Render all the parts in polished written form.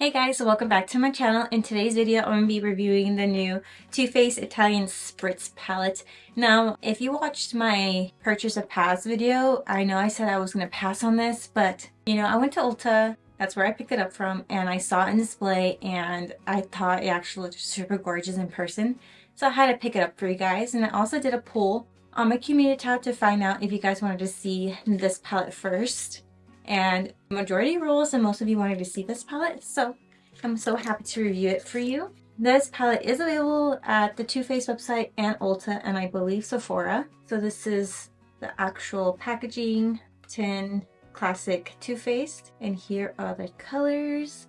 Hey guys, welcome back to my channel. In today's video, I'm going to be reviewing the new Too Faced Italian Spritz palette. Now, if you watched my purchase a pass video, I know I said I was going to pass on this, but you know, I went to Ulta, that's where I picked it up from, and I saw it in display and I thought it actually looked super gorgeous in person. So I had to pick it up for you guys, and I also did a poll on my community tab to find out if you guys wanted to see this palette first. And majority rules and most of you wanted to see this palette, so I'm so happy to review it for you. This palette is available at the Too Faced website and Ulta and I believe Sephora. So this is the actual packaging, tin, classic Too Faced, and here are the colors.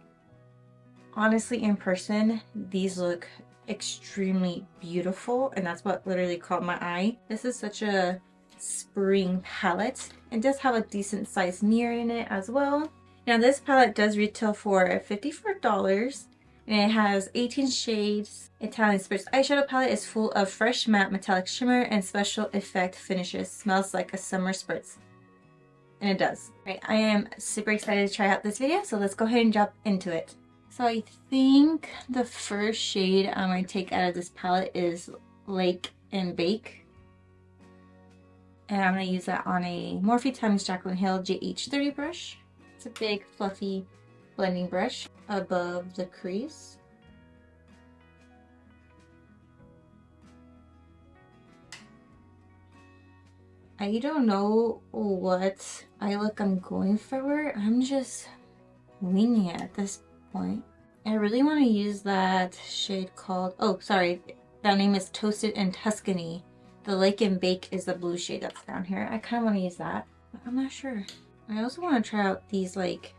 Honestly, in person, these look extremely beautiful, and that's what literally caught my eye. This is such a spring palette. It does have a decent sized mirror in it as well. Now this palette does retail for $54 and it has 18 shades. Italian Spritz eyeshadow palette is full of fresh matte metallic shimmer and special effect finishes. Smells like a summer spritz. And it does. Right, I am super excited to try out this video, so let's go ahead and jump into it. So I think the first shade I'm going to take out of this palette is Lake and Bake. And I'm going to use that on a Morphe x Jaclyn Hill JH30 brush. It's a big fluffy blending brush above the crease. I don't know what eye look I'm going for. I'm just winging it at this point. I really want to use that shade called, oh sorry, that name is Toasted in Tuscany. The Lake and Bake is the blue shade that's down here. I kind of want to use that, but I'm not sure. I also want to try out these like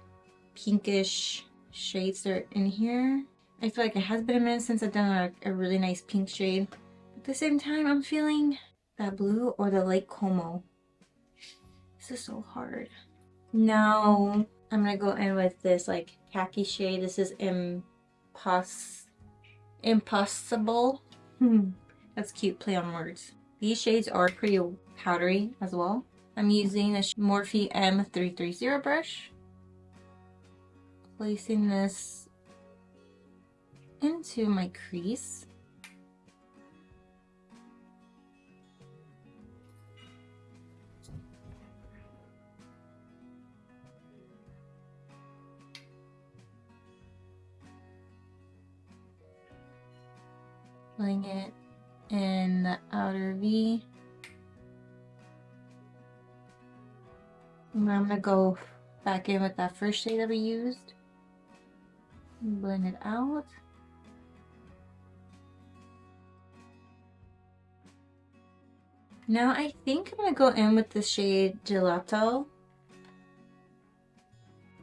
pinkish shades that are in here. I feel like it has been a minute since I've done a really nice pink shade. At the same time, I'm feeling that blue or the Lake Como. This is so hard. Now, I'm going to go in with this like khaki shade. This is Impossible. That's cute, play on words. These shades are pretty powdery as well. I'm using the Morphe M330 brush. Placing this into my crease. Putting it in the outer V. And I'm going to go back in with that first shade that we used. Blend it out. Now I think I'm going to go in with the shade Gelato.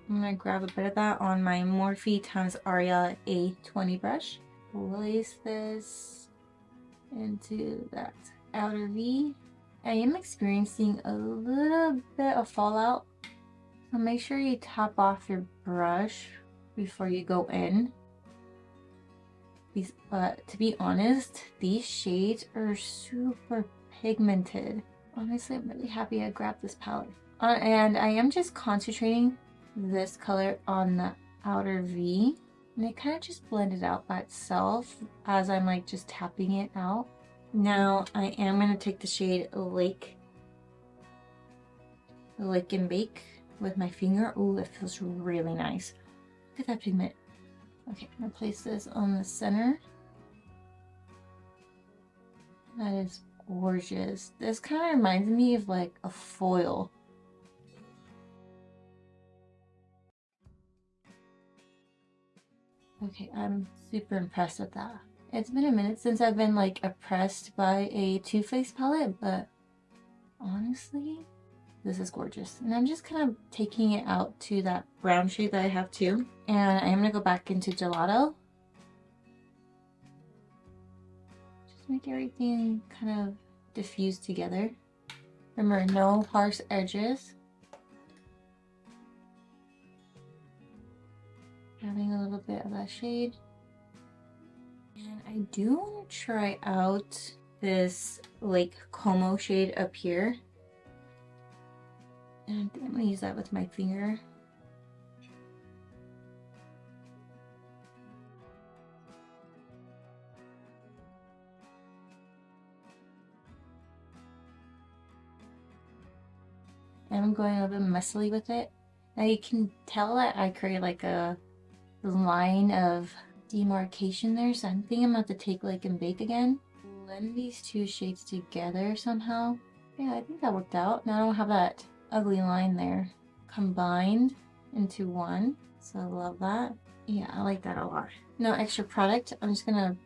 I'm going to grab a bit of that on my Morphe x Aria A20 brush. Place this into that outer V. I am experiencing a little bit of fallout, so make sure you top off your brush before you go in. But to be honest, these shades are super pigmented. Honestly, I'm really happy I grabbed this palette. And I am just concentrating this color on the outer V. And it kind of just blended out by itself as I'm like just tapping it out. Now I am going to take the shade Lake and Bake with my finger. Ooh, it feels really nice. Look at that pigment. Okay, I'm going to place this on the center. That is gorgeous. This kind of reminds me of like a foil. Okay, I'm super impressed with that. It's been a minute since I've been like impressed by a Too Faced palette, but honestly, this is gorgeous. And I'm just kind of taking it out to that brown shade that I have too. And I am gonna go back into Gelato. Just make everything kind of diffuse together. Remember, no harsh edges. Having a little bit of that shade. And I do want to try out this Lake Como shade up here. And I think I'm going to use that with my finger. I'm going a little bit messily with it. Now you can tell that I created like a line of demarcation there, so I'm thinking I'm about to take Lake and Bake again. Blend these two shades together somehow. Yeah, I think that worked out. Now I don't have that ugly line there combined into one, so I love that. Yeah, I like that a lot. No extra product. I'm just gonna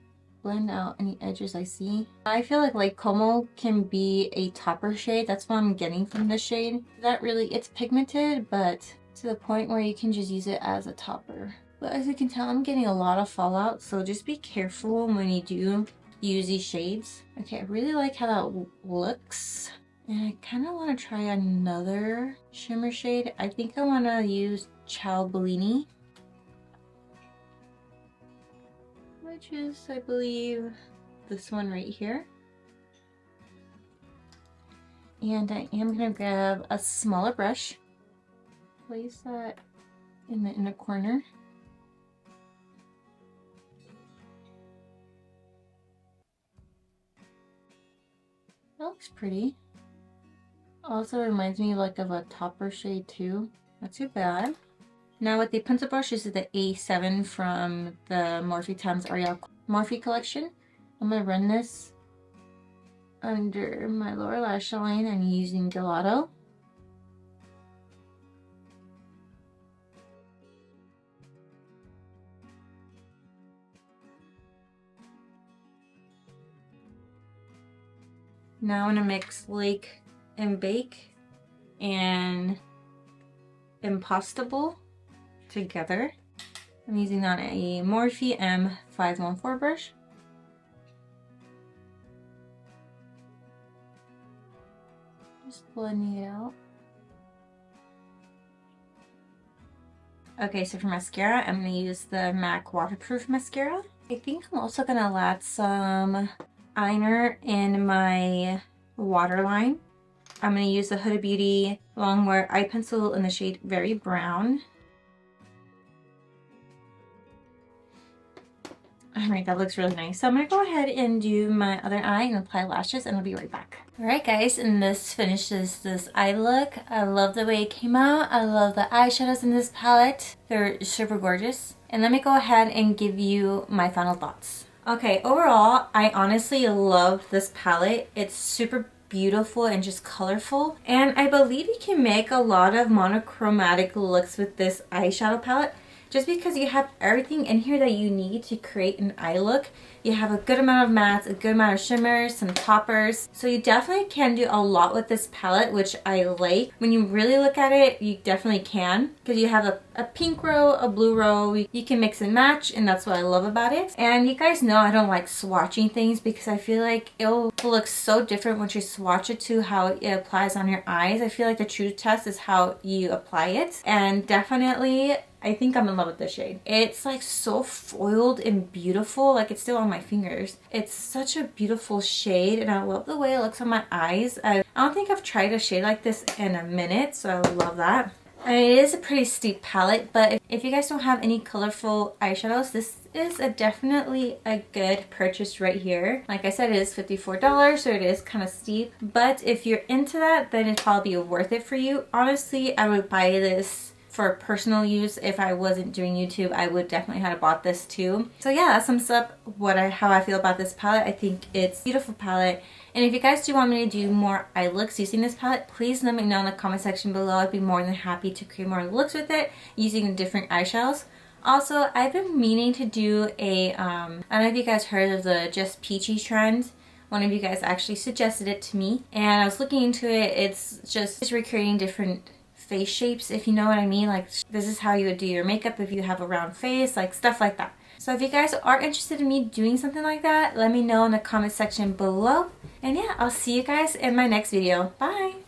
blend out any edges I see. I feel like Lake Como can be a topper shade. That's what I'm getting from this shade. Not really, it's pigmented, but to the point where you can just use it as a topper. But as you can tell, I'm getting a lot of fallout, so just be careful when you do use these shades. Okay, I really like how that looks. And I kind of want to try another shimmer shade. I think I want to use Ciao Bellini, which is, I believe, this one right here. And I am going to grab a smaller brush, place that in the inner corner. That looks pretty. Also reminds me like of a topper shade too. Not too bad. Now with the pencil brush, this is the A7 from the Morphe x Ariel Morphe collection. I'm going to run this under my lower lash line. I'm using Gelato. Now I'm going to mix Lake and Bake and Impostable together. I'm using on a Morphe M514 brush. Just blending it out. Okay, so for mascara, I'm going to use the MAC Waterproof Mascara. I think I'm also going to add some eyeliner in my waterline. I'm going to use the Huda Beauty Longwear Eye Pencil in the shade Very Brown. Alright, that looks really nice. So I'm going to go ahead and do my other eye and apply lashes, and I'll be right back. Alright guys, and this finishes this eye look. I love the way it came out. I love the eyeshadows in this palette. They're super gorgeous. And let me go ahead and give you my final thoughts. Okay, overall, I honestly love this palette. It's super beautiful and just colorful. And I believe you can make a lot of monochromatic looks with this eyeshadow palette. Just because you have everything in here that you need to create an eye look. You have a good amount of mattes, a good amount of shimmers, some toppers. So you definitely can do a lot with this palette, which I like. When you really look at it, you definitely can. Because you have a pink row, a blue row. You can mix and match, and that's what I love about it. And you guys know I don't like swatching things because I feel like it'll look so different once you swatch it to how it applies on your eyes. I feel like the true test is how you apply it. And definitely, I think I'm in love with this shade. It's like so foiled and beautiful, like it's still on my fingers. It's such a beautiful shade, and I love the way it looks on my eyes. I don't think I've tried a shade like this in a minute, so I love that. I mean, it is a pretty steep palette, but if you guys don't have any colorful eyeshadows, this is definitely a good purchase right here. Like I said, it is $54, so it is kind of steep. But if you're into that, then it'd probably be worth it for you. Honestly, I would buy this for personal use. If I wasn't doing YouTube, I would definitely have bought this too. So yeah, that sums up how I feel about this palette. I think it's a beautiful palette. And if you guys do want me to do more eye looks using this palette, please let me know in the comment section below. I'd be more than happy to create more looks with it using different eyeshadows. Also, I've been meaning to do a, I don't know if you guys heard of the Just Peachy trend. One of you guys actually suggested it to me, and I was looking into it. It's just recreating different face shapes, if you know what I mean. Like, this is how you would do your makeup if you have a round face, like stuff like that. So if you guys are interested in me doing something like that, let me know in the comment section below. And yeah, I'll see you guys in my next video. Bye!